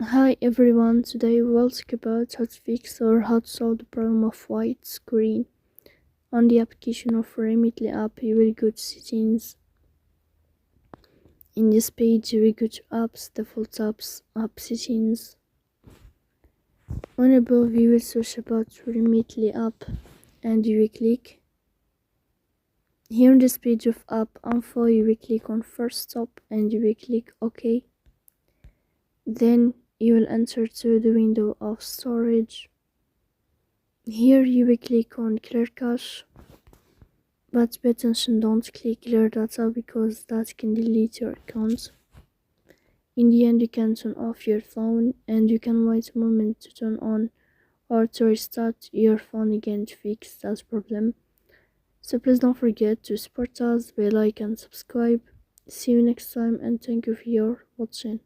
Hi everyone, today we'll talk about how to fix or how to solve the problem of white screen. On the application of Remitly app, you will go to settings. In this page, you will go to apps, default apps, app settings. On above, you will search about Remitly app and you will click. Here on this page of app info, you will click on first stop and you will click OK. Then you will enter to the window of storage. Here you will click on clear cache, but pay attention, don't click clear data because that can delete your account. In the end, you can turn off your phone and you can wait a moment to turn on or to restart your phone again to fix that problem. So please don't forget to support us by like and subscribe. See you next time and thank you for your watching.